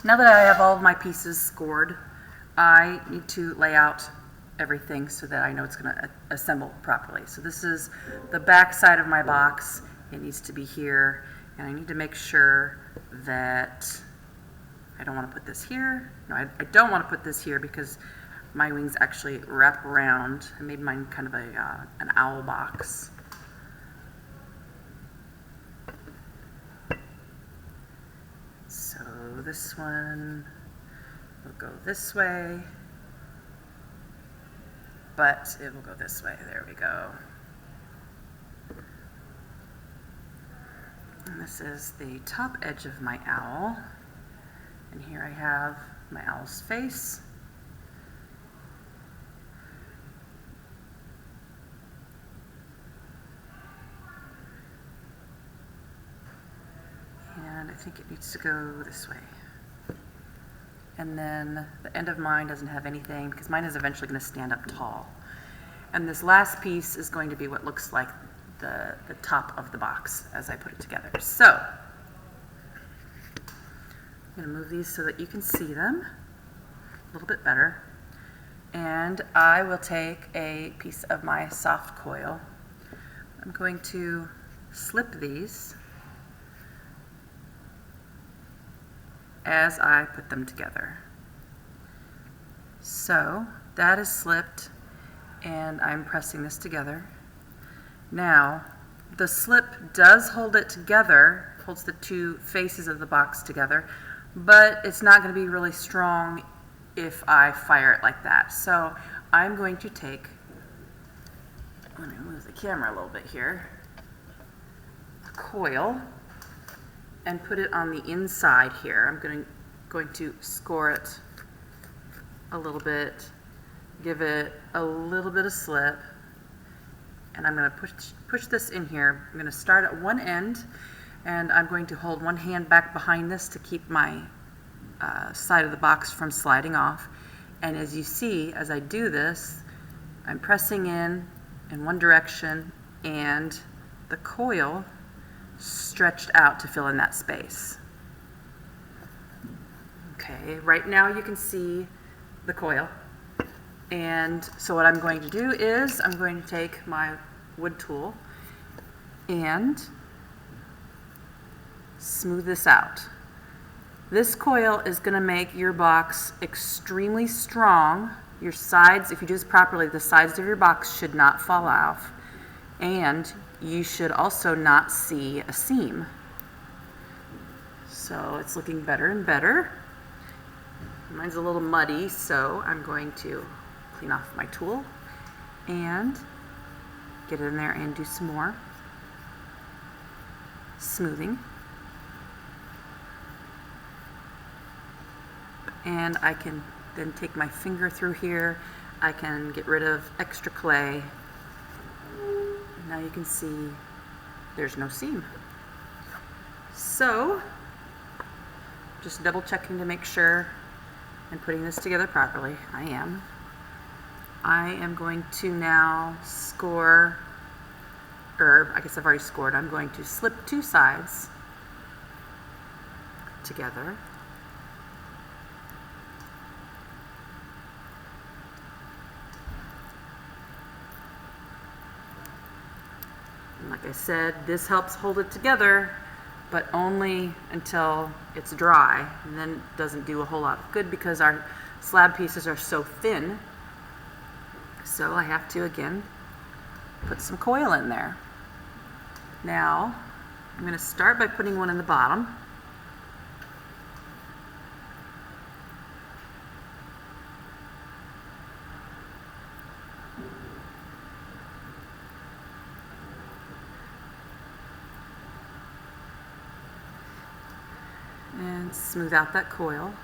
Now that I have all of my pieces scored, I need to lay out everything so that I know it's going to assemble properly. So this is the back side of my box. It needs to be here, and I need to make sure that I don't want to put this here. No, I don't want to put this here because my wings actually wrap around. I made mine kind of an owl box. So this one will go this way, but it will go this way. There we go. And this is the top edge of my owl. And here I have my owl's face. And I think it needs to go this way. And then the end of mine doesn't have anything because mine is eventually going to stand up tall. And this last piece is going to be what looks like the top of the box as I put it together. So I'm going to move these so that you can see them a little bit better. And I will take a piece of my soft coil. I'm going to slip these as I put them together. So that is slipped, and I'm pressing this together. Now, the slip does hold it together, holds the two faces of the box together, but it's not going to be really strong if I fire it like that. So I'm going to take, let me move the camera a little bit here, a coil, and put it on the inside here. I'm going to score it a little bit, give it a little bit of slip, and I'm going to push this in here. I'm going to start at one end, and I'm going to hold one hand back behind this to keep my side of the box from sliding off. And as you see, as I do this, I'm pressing in one direction, and the coil stretched out to fill in that space. Okay, right now you can see the coil. And so what I'm going to do is I'm going to take my wood tool and smooth this out. This coil is going to make your box extremely strong. Your sides, if you do this properly, the sides of your box should not fall off. And you should also not see a seam. So it's looking better and better. Mine's a little muddy, so I'm going to clean off my tool and get in there and do some more smoothing. And I can then take my finger through here. I can get rid of extra clay. Now you can see there's no seam. So, just double checking to make sure and putting this together properly. I am going to now score, or I guess I've already scored. I'm going to slip two sides together. And like I said, this helps hold it together, but only until it's dry, and then it doesn't do a whole lot of good because our slab pieces are so thin. So I have to, again, put some coil in there. Now, I'm going to start by putting one in the bottom. And smooth out that coil.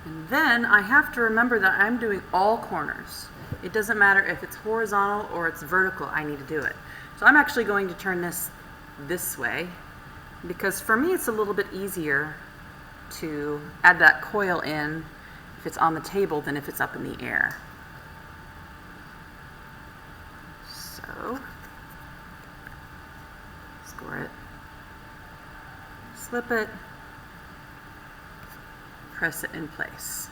And then I have to remember that I'm doing all corners. It doesn't matter if it's horizontal or it's vertical, I need to do it. So I'm actually going to turn this way, because for me it's a little bit easier to add that coil in if it's on the table than if it's up in the air. So, score it, slip it, press it in place.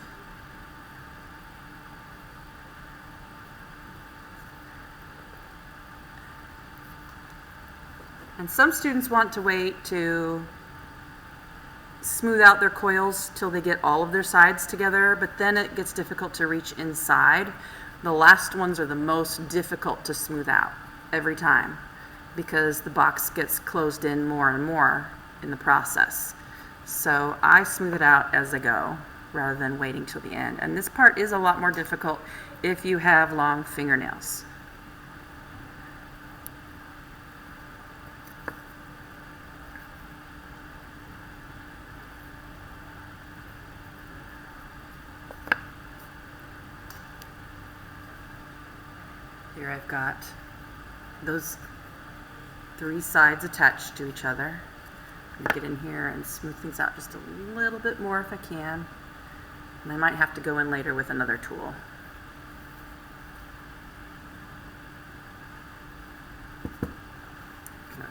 And some students want to wait to smooth out their coils till they get all of their sides together, but then it gets difficult to reach inside. The last ones are the most difficult to smooth out every time, because the box gets closed in more and more in the process. So I smooth it out as I go rather than waiting till the end. And this part is a lot more difficult if you have long fingernails. Here I've got those 3 sides attached to each other. I'm going to get in here and smooth things out just a little bit more if I can. And I might have to go in later with another tool. Put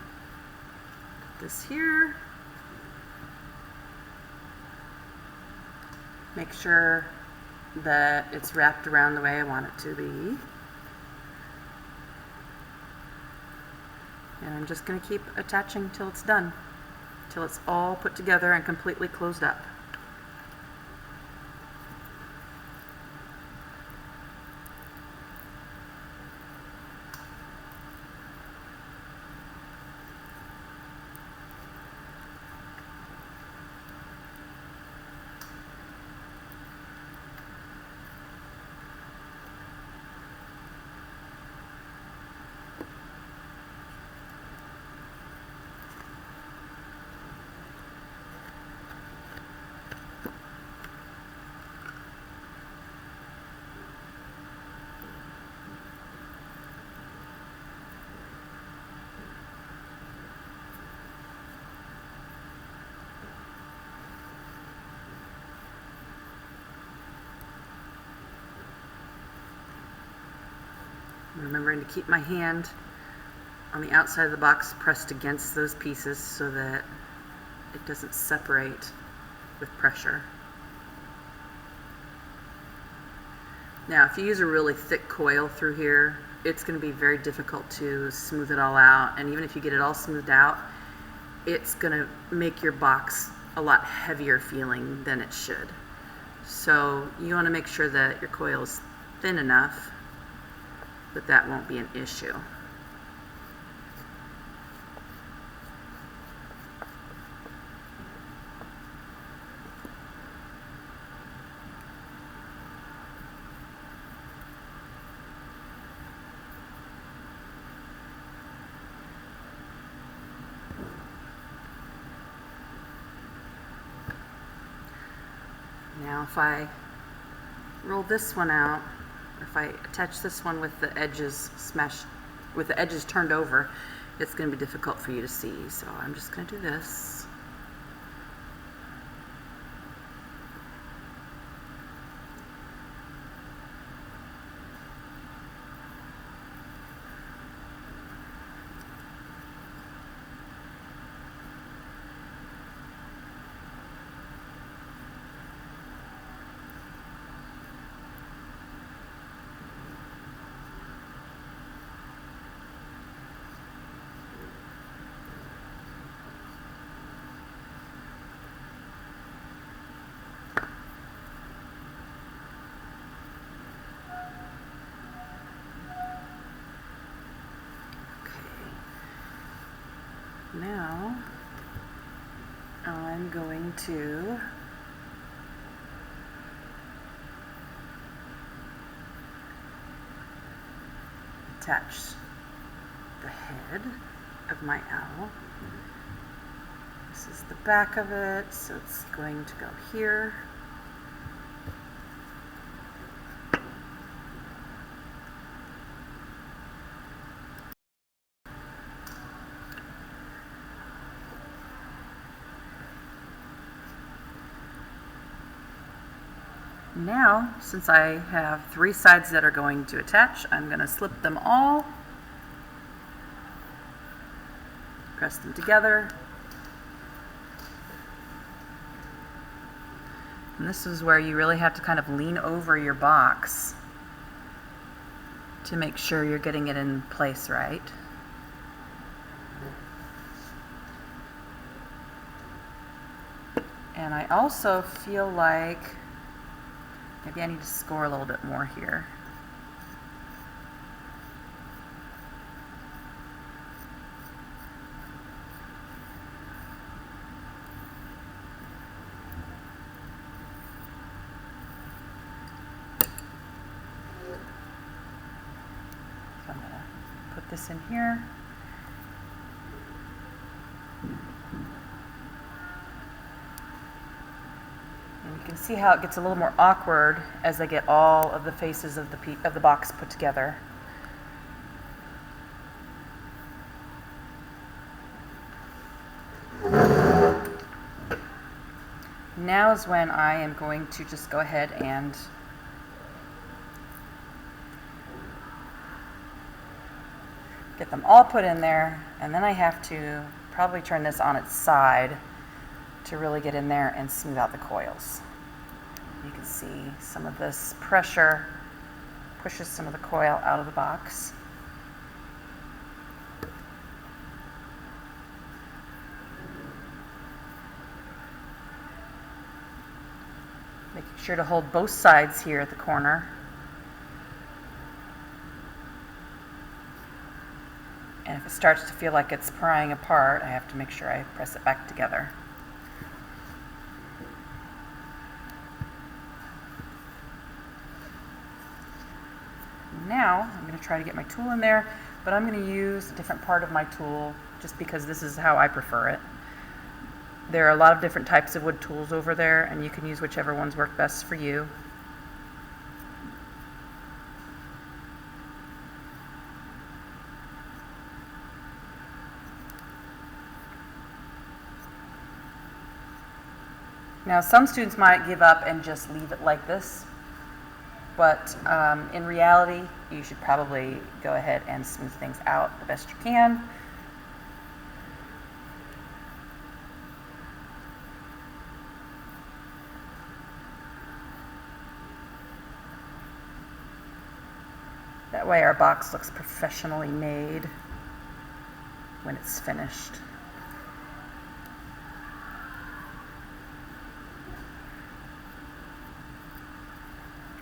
this here. Make sure that it's wrapped around the way I want it to be. And I'm just going to keep attaching till it's done, till it's all put together and completely closed up. Remembering to keep my hand on the outside of the box pressed against those pieces so that it doesn't separate with pressure. Now, if you use a really thick coil through here, it's going to be very difficult to smooth it all out. And even if you get it all smoothed out, it's going to make your box a lot heavier feeling than it should. So you want to make sure that your coil is thin enough but that won't be an issue. Now if I roll this one out, if I attach this one with the edges turned over, it's going to be difficult for you to see. So I'm just going to do this. Now I'm going to attach the head of my owl. This is the back of it, so it's going to go here. Now, since I have 3 sides that are going to attach, I'm going to slip them all, press them together. And this is where you really have to kind of lean over your box to make sure you're getting it in place right. And I also feel like maybe I need to score a little bit more here. So I'm going to put this in here. You can see how it gets a little more awkward as I get all of the faces of the box put together. Now is when I am going to just go ahead and get them all put in there, and then I have to probably turn this on its side to really get in there and smooth out the coils. You can see some of this pressure pushes some of the coil out of the box. Making sure to hold both sides here at the corner. And if it starts to feel like it's prying apart, I have to make sure I press it back together. Now I'm going to try to get my tool in there, but I'm going to use a different part of my tool just because this is how I prefer it. There are a lot of different types of wood tools over there, and you can use whichever ones work best for you. Now, some students might give up and just leave it like this, but in reality, you should probably go ahead and smooth things out the best you can. That way our box looks professionally made when it's finished.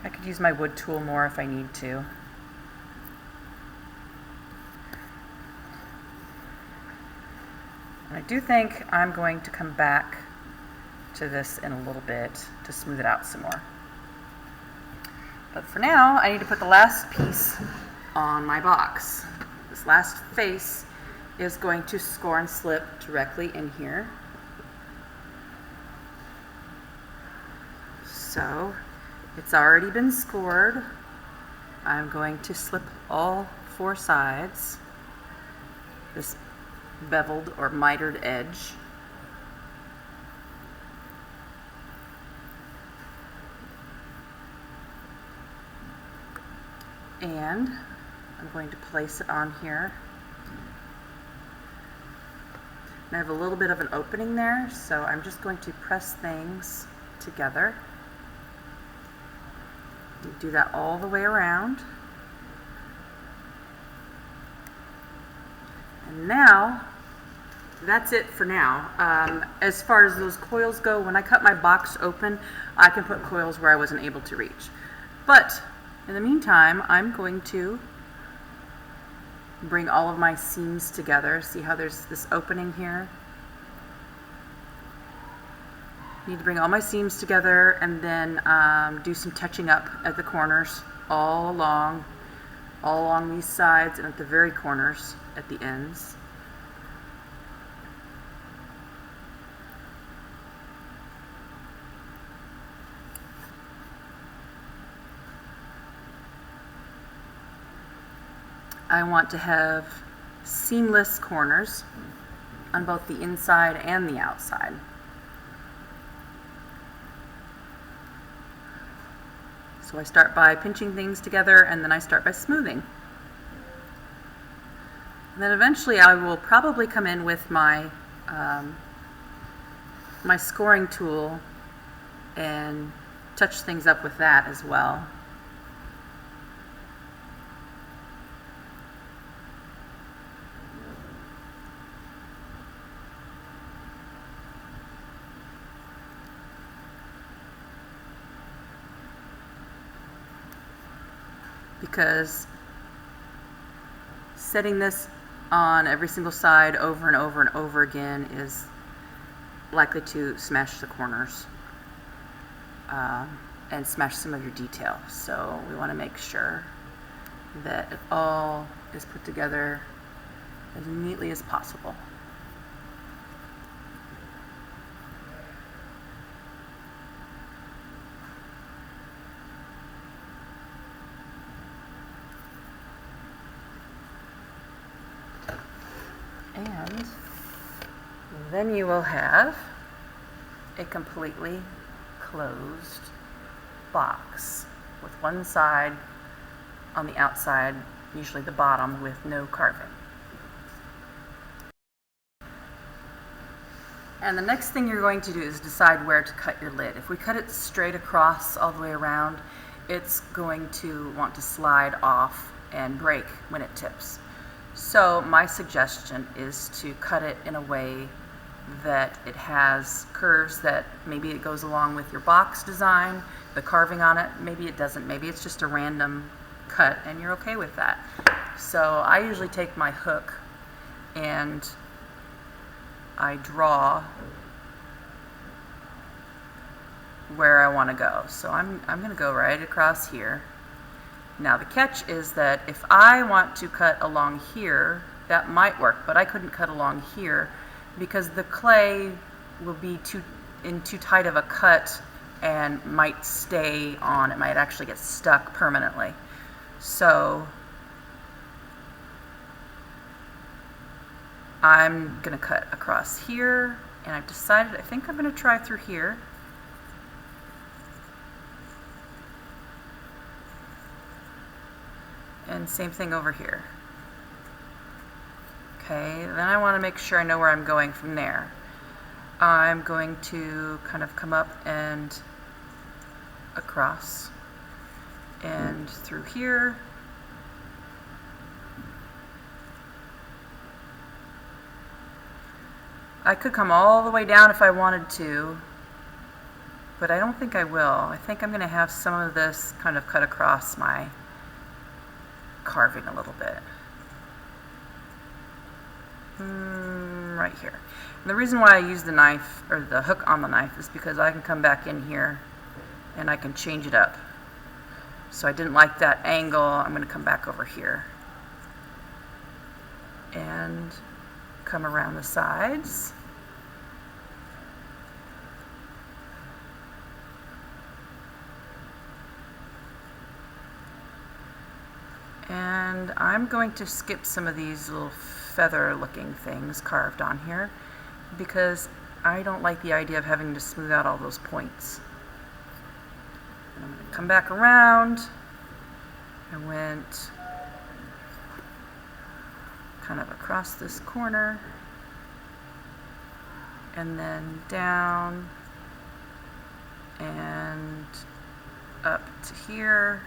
I could use my wood tool more if I need to. And I do think I'm going to come back to this in a little bit to smooth it out some more. But for now, I need to put the last piece on my box. This last face is going to score and slip directly in here. So it's already been scored. I'm going to slip all 4 sides, this beveled or mitered edge. And I'm going to place it on here. And I have a little bit of an opening there, so I'm just going to press things together. You do that all the way around. And now, that's it for now. As far as those coils go, when I cut my box open, I can put coils where I wasn't able to reach. But in the meantime, I'm going to bring all of my seams together. See how there's this opening here? Need to bring all my seams together and then do some touching up at the corners all along these sides and at the very corners at the ends. I want to have seamless corners on both the inside and the outside. So I start by pinching things together, and then I start by smoothing. And then eventually I will probably come in with my my scoring tool and touch things up with that as well. Because setting this on every single side over and over and over again is likely to smash the corners and smash some of your detail. So we want to make sure that it all is put together as neatly as possible. And then you will have a completely closed box with one side on the outside, usually the bottom, with no carving. And the next thing you're going to do is decide where to cut your lid. If we cut it straight across all the way around, it's going to want to slide off and break when it tips. So my suggestion is to cut it in a way that it has curves that maybe it goes along with your box design, the carving on it, maybe it doesn't, maybe it's just a random cut and you're okay with that. So I usually take my hook and I draw where I want to go. So I'm going to go right across here. Now the catch is that if I want to cut along here, that might work, but I couldn't cut along here because the clay will be in too tight of a cut and might stay on. It might actually get stuck permanently. So I'm going to cut across here, and I've decided I think I'm going to try through here. And same thing over here. Okay, then I want to make sure I know where I'm going from there. I'm going to kind of come up and across and through here. I could come all the way down if I wanted to, but I don't think I will. I think I'm going to have some of this kind of cut across my carving a little bit. Right here. And the reason why I use the knife, or the hook on the knife, is because I can come back in here and I can change it up. So I didn't like that angle. I'm going to come back over here and come around the sides. And I'm going to skip some of these little feather looking things carved on here because I don't like the idea of having to smooth out all those points. And I'm going to come back around. I went kind of across this corner and then down and up to here.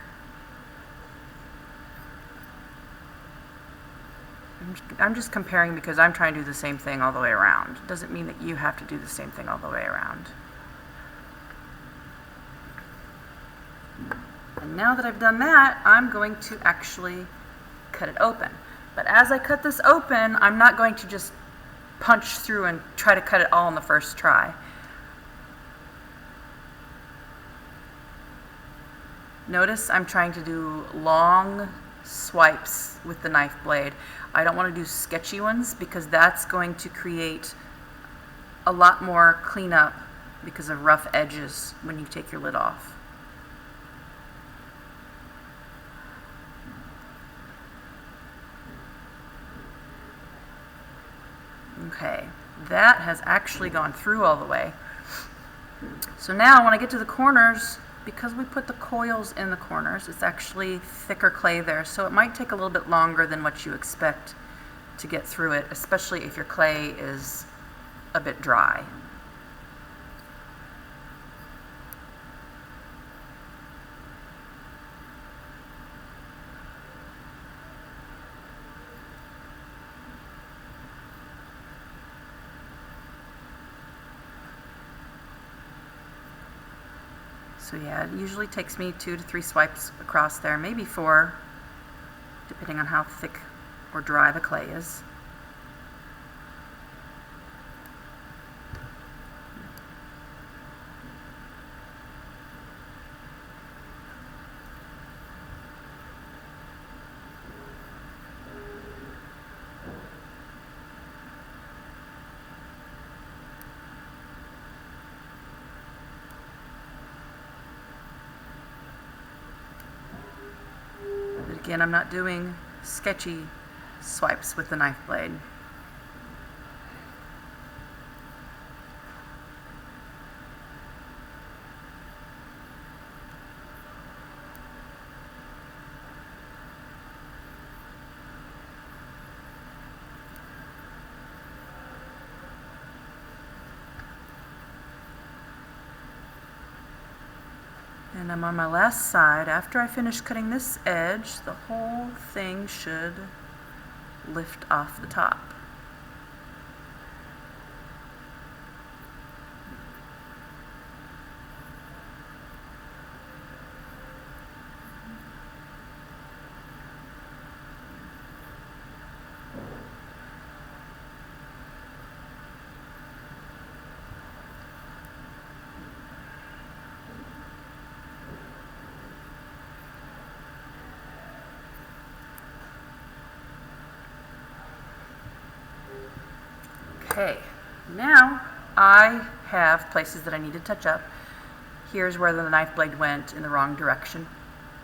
I'm just comparing because I'm trying to do the same thing all the way around. It doesn't mean that you have to do the same thing all the way around. And now that I've done that, I'm going to actually cut it open. But as I cut this open, I'm not going to just punch through and try to cut it all in the first try. Notice I'm trying to do long swipes with the knife blade. I don't want to do sketchy ones because that's going to create a lot more cleanup because of rough edges when you take your lid off. Okay, that has actually gone through all the way. So now when I get to the corners, because we put the coils in the corners, it's actually thicker clay there, so it might take a little bit longer than what you expect to get through it, especially if your clay is a bit dry. So yeah, it usually takes me 2 to 3 swipes across there, maybe 4, depending on how thick or dry the clay is. Again, I'm not doing sketchy swipes with the knife blade. And I'm on my last side. After I finish cutting this edge, the whole thing should lift off the top. Okay, now I have places that I need to touch up. Here's where the knife blade went in the wrong direction.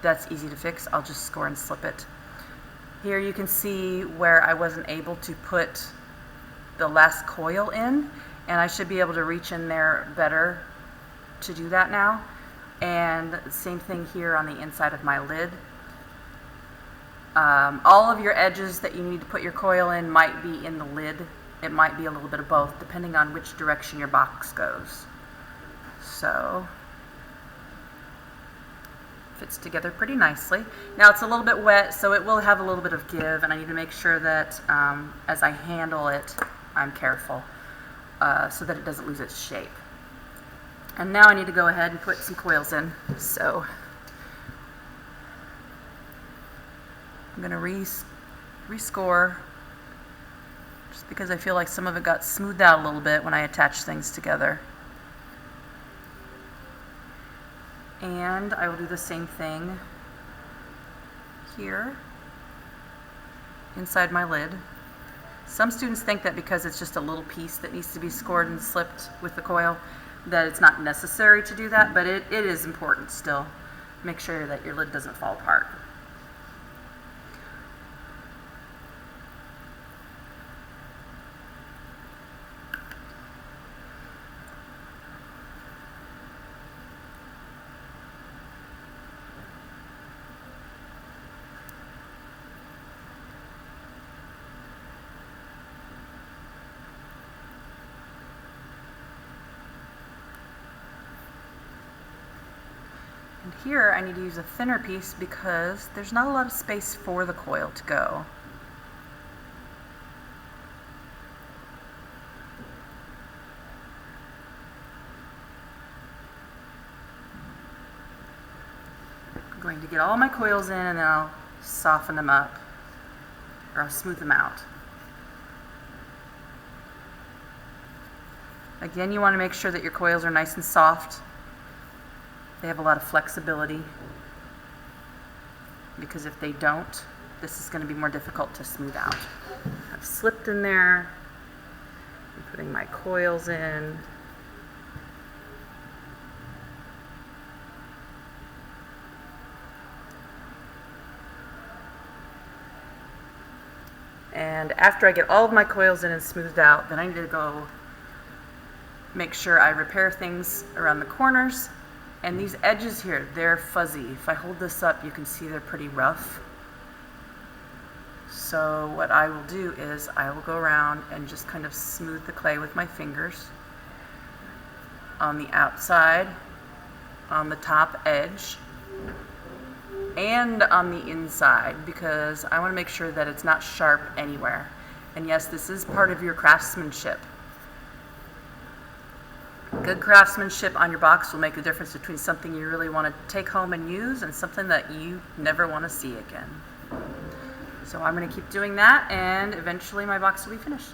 That's easy to fix. I'll just score and slip it. Here you can see where I wasn't able to put the last coil in, and I should be able to reach in there better to do that now. And same thing here on the inside of my lid. All of your edges that you need to put your coil in might be in the lid. It might be a little bit of both, depending on which direction your box goes. So, fits together pretty nicely. Now it's a little bit wet, so it will have a little bit of give, and I need to make sure that as I handle it, I'm careful so that it doesn't lose its shape. And now I need to go ahead and put some coils in. So, I'm going to rescore. Just because I feel like some of it got smoothed out a little bit when I attached things together. And I will do the same thing here inside my lid. Some students think that because it's just a little piece that needs to be scored and slipped with the coil, that it's not necessary to do that, but it is important still. Make sure that your lid doesn't fall apart. And here I need to use a thinner piece because there's not a lot of space for the coil to go. I'm going to get all my coils in and then I'll soften them up, or I'll smooth them out. Again, you want to make sure that your coils are nice and soft. They have a lot of flexibility, because if they don't, this is going to be more difficult to smooth out. I've slipped in there. I'm putting my coils in. And after I get all of my coils in and smoothed out, then I need to go make sure I repair things around the corners And these edges here, they're fuzzy. If I hold this up, you can see they're pretty rough. So what I will do is I will go around and just kind of smooth the clay with my fingers on the outside, on the top edge, and on the inside, because I want to make sure that it's not sharp anywhere. And yes, this is part of your craftsmanship. Good craftsmanship on your box will make a difference between something you really want to take home and use and something that you never want to see again. So I'm going to keep doing that, and eventually my box will be finished.